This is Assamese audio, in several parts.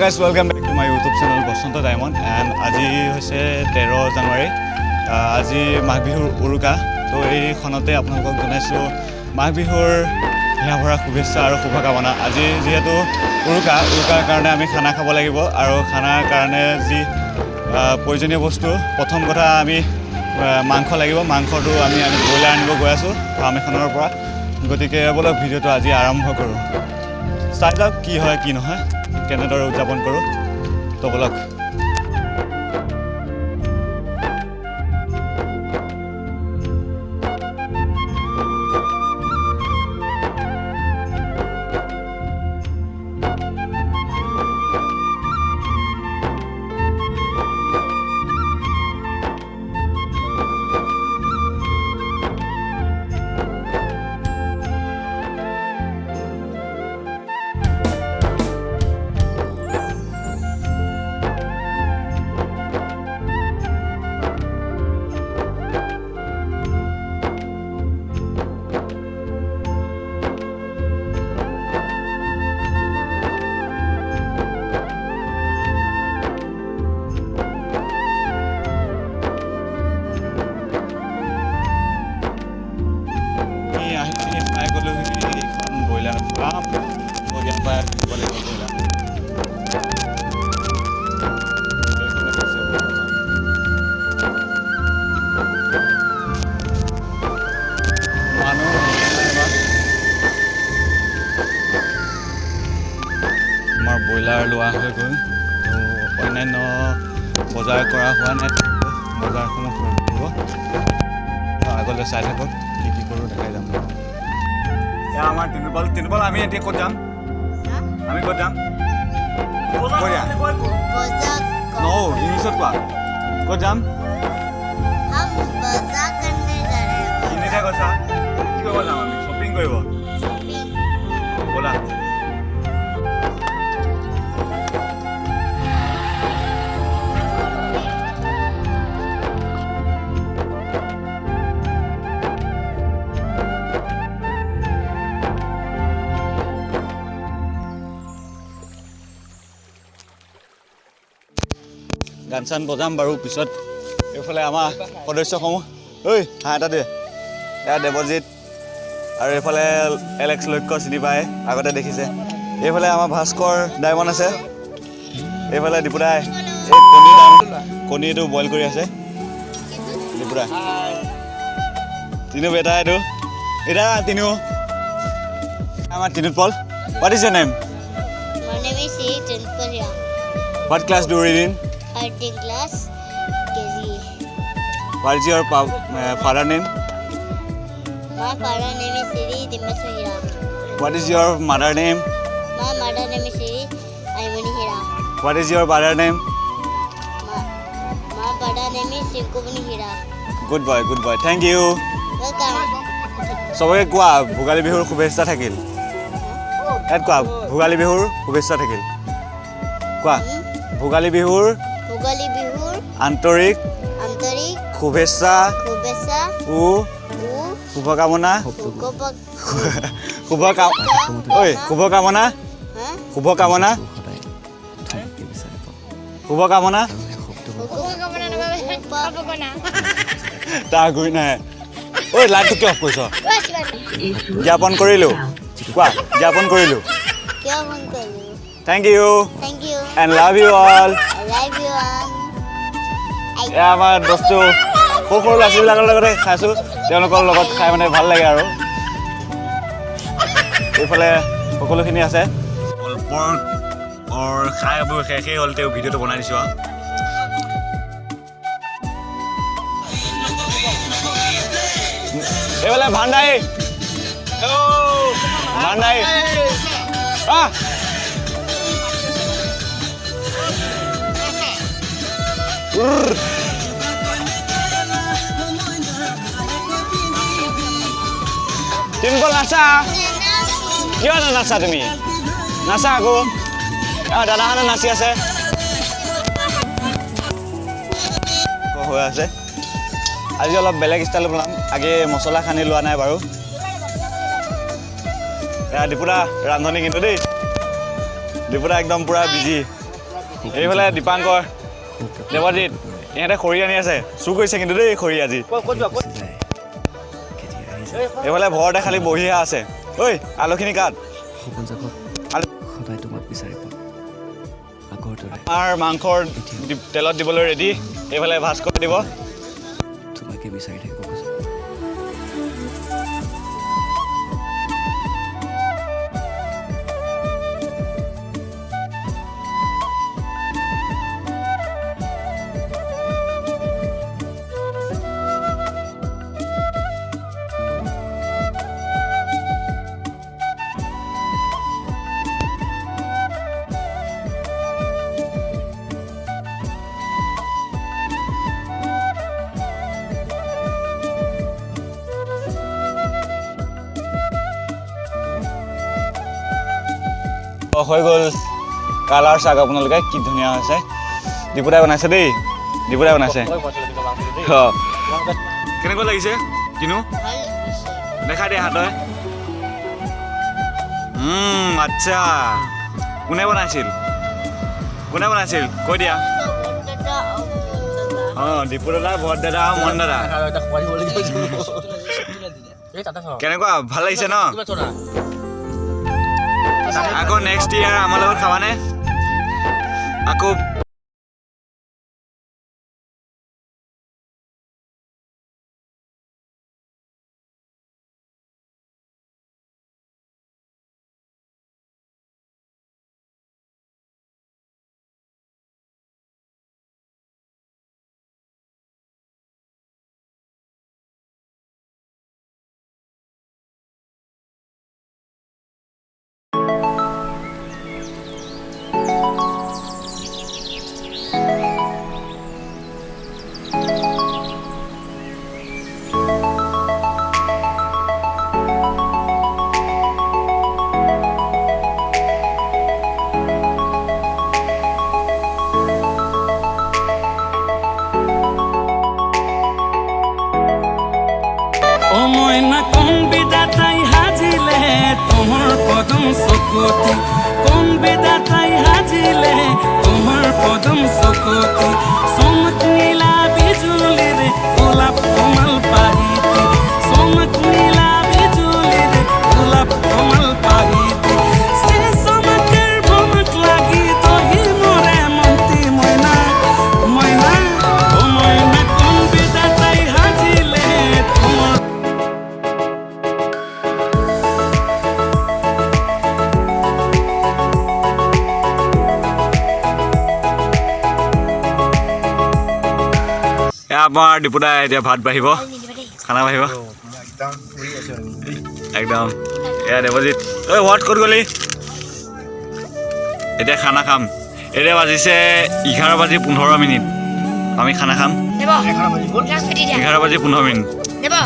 guys, welcome back to my YouTube channel Bosanta Diamond and আজি হৈছে 13 জানুৱাৰী আজি মাঘ বিহুৰ উৰুকা তো এই খনতে আপোনালোকক জনাইছো মাঘ বিহুৰ হিয়াভৰা শুভেচ্ছা আৰু শুভকামনা আজি যেহেতু উৰুকাৰ কাৰণে আমি খানা খাব লাগিব আৰু খানাৰ কাৰণে যি প্ৰয়োজনীয় বস্তু প্ৰথম কথা আমি মাংস লাগিব মাংসটো আমি ব্ৰইলাৰ আনিব গৈ আছো ফাৰ্ম এখনৰ পৰা গতিকে বলক ভিডিওটো আজি আৰম্ভ কৰো ষ্টাৰ্ট আপ কি হয় কি নহয় কেনেদৰে উদযাপন কৰোঁ তো বলক ব্ৰইলাৰ লোৱা হৈ গ'ল তো অন্যান্য বজাৰ কৰা হোৱা নাই বজাৰসমূহ কৰিব আগলৈ চাই থাকক কি কৰোঁ দেখাই যাম এয়া আমাৰ তিনিবল আমি এতিয়া ক'ত যাম আমি ক'ত যাম ইংলিছত কোৱা ক'ত যাম হিন্দীতে কৈছা কি কৰিব যাম আমি শ্বপিং কৰিব ব'লা গান চান বজাম বাৰু পিছত এইফালে আমাৰ সদস্যসমূহ ঐ হাঁহ এটা দে এয়া দেৱজিৎ আৰু এইফালে এলেক্স লক্ষ্য চিনি পায় আগতে দেখিছে এইফালে আমাৰ ভাস্কৰ ডায়মণ্ড আছে এইফালে দীপুদাই এই কণীটো বইল কৰি আছে দীপুদা তিনু বেটা এইটো এটা তিনু আমাৰ তিনুপল what is your name My name is Sri. What class do you read in? 3rd class, KG. What is your father name? My father name is Sri Dimmasahira. What is your mother name? My mother name is Sri Aymanihira. What is your father name? My father name is Sinkumanihira. Good boy. Thank you. Welcome. সবকে কোৱা ভোগালী বিহুৰ শুভেচ্ছা থাকিল এত কোৱা ভোগালী বিহুৰ শুভেচ্ছা থাকিল কোৱা ভোগালী বিহুৰ আন্তৰিক শুভেচ্ছা শুভকামনা তাৰ গৈ নাই ঐ লাইটটো কিয় অফ কৰিছ জ্ঞাপন কৰিলোঁ কোৱা জ্ঞাপন কৰিলোঁ Thank you and love you all. এয়া আমাৰ বস্তু সৰু ল'ৰা ছোৱালীবিলাকৰ লগতে খাইছোঁ তেওঁলোকৰ লগত খাই মানে ভাল লাগে আৰু এইফালে সকলোখিনি আছে খাই বৈ শেষেই হ'ল তেওঁ ভিডিঅ'টো বনাই দিছোঁ আৰু এইফালে ভাণ্ডাই Timpul nasa? Gimana nasa তুমি? Nasa aku? দাদাহানে নাচি আছে হৈ আছে আজি অলপ বেলেগ ষ্টাইল বনাম আগে মছলা খানি লোৱা নাই বাৰু দীপুৰা ৰান্ধনি কিন্তু দেই দীপুৰা একদম পুৰা বিজি এইফালে দীপাংকৰ দেৱজিৎ ইহঁতে খৰি আনি আছে চুৰ কৰিছে কিন্তু দেই খৰি আজি এইফালে ভৰতে খালি বহিহে আছে ঐ আলুখিনি কাট সদায় তোমাক বিচাৰি পাওঁ আগৰ দৰে আমাৰ মাংসৰ তেলত দিবলৈ ৰেডি এইফালে ভাস্কৰ দিব তোমাকে বিচাৰি থাকিব খোজো হৈ গ'ল কালাৰ চাওক আপোনালোকে কি ধুনীয়া হৈছে দীপুদাই বনাইছে দেই দীপুদাই বনাইছে কেনেকুৱা লাগিছে কিনো দেখা দে হাতই আচ্ছা কোনে বনাইছিল কৈ দিয়া দীপু দাদা ভৰত দাদা আৰু মন দাদা কেনেকুৱা ভাল লাগিছে ন আকৌ নেক্সট ইয়াৰ আমাৰ লগত খাবানে আকৌ চকুতি কোন বিধাতাই হাজিলে তোমার পদম চকুতি চমক নীলা বিজুলির গোলাপ কমল পাহিতি চমক নীলা বিজুলির গোলাপ কমল পাহিতি সে চমকের ভমক লাগি দহি মরে মন্তি ময়না ময়না ও ময়না কোন বিধাতাই হাজিলে তোমার আমাৰ দীপুদাই এতিয়া ভাত বাঢ়িব খানা বাঢ়িব একদম এয়া দেৱজিৎ ঐ হোৱাট ক'ত গ'লি এতিয়া খানা খাম এতিয়া বাজিছে 11:15 আমি খানা খাম 11:15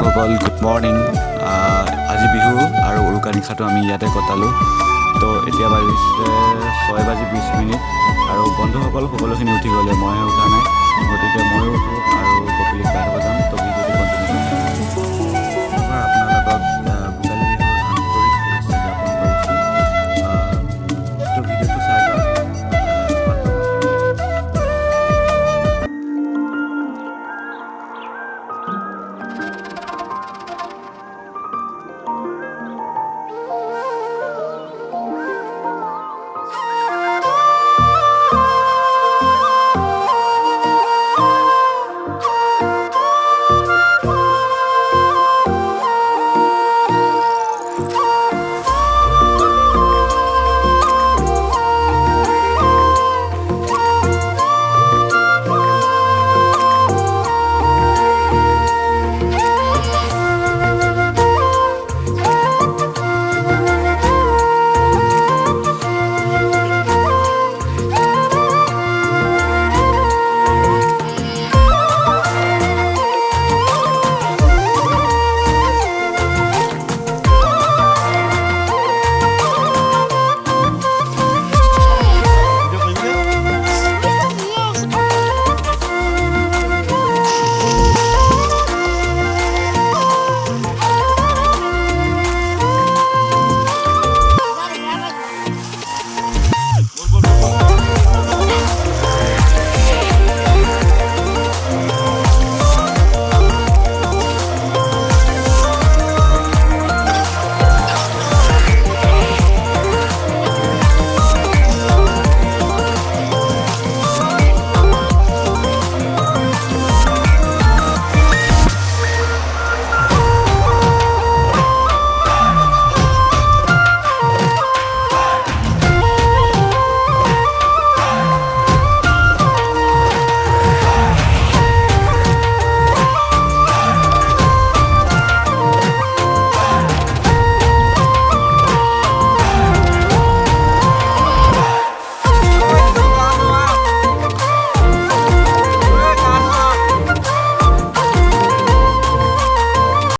দৰ্শকসকল গুড মৰ্ণিং। আজি বিহু আৰু উৰুকা নিশাটো আমি ইয়াতে কটালোঁ। তো এতিয়া বাজিছে 6:20 আৰু বন্ধুসকল সকলোখিনি উঠি গ'লে, মইহে উঠা নাই। গতিকে ময়ো উঠোঁ আৰু কপিলিক গা ধুব যাম। তো বিহুটো